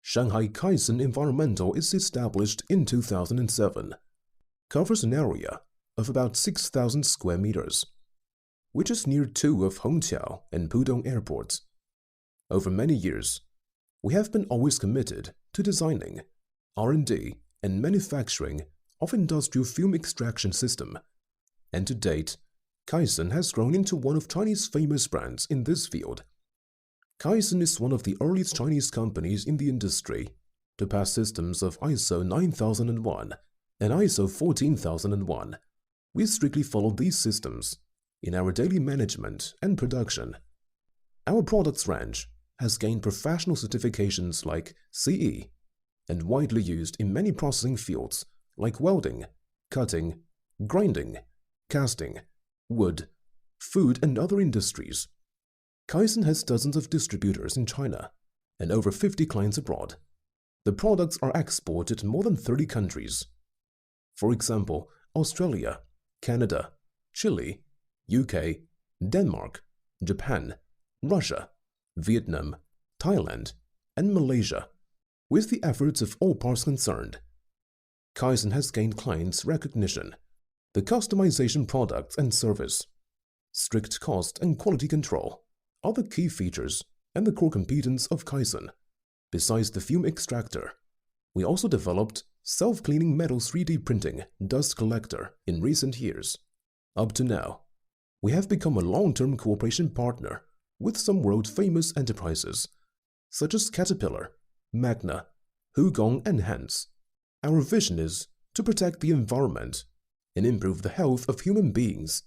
Shanghai Kaisen Environmental is established in 2007, covers an area of about 6,000 square meters, which is near two of Hongqiao and Pudong airports. Over many years, we have been always committed to designing, R&D, and manufacturing of industrial fume extraction system, and to date, Kaisen has grown into one of Chinese famous brands in this field. Kaisen is one of the earliest Chinese companies in the industry to pass systems of ISO 9001 and ISO 14001. We strictly follow these systems in our daily management and production. Our products range has gained professional certifications like CE and widely used in many processing fields like welding, cutting, grinding, casting, wood, food, and other industries. Kaisen has dozens of distributors in China and over 50 clients abroad. The products are exported to more than 30 countries. For example, Australia, Canada, Chile, UK, Denmark, Japan, Russia, Vietnam, Thailand, and Malaysia. With the efforts of all parts concerned, Kaisen has gained clients' recognition. The customization products and service, strict cost and quality control are the key features and the core competence of Kaisen. Besides the fume extractor, we also developed self-cleaning metal 3D printing dust collector in recent years. Up to now, we have become a long-term cooperation partner with some world-famous enterprises such as Caterpillar, Magna, Hugong, and Hans. Our vision is to protect the environment and improve the health of human beings.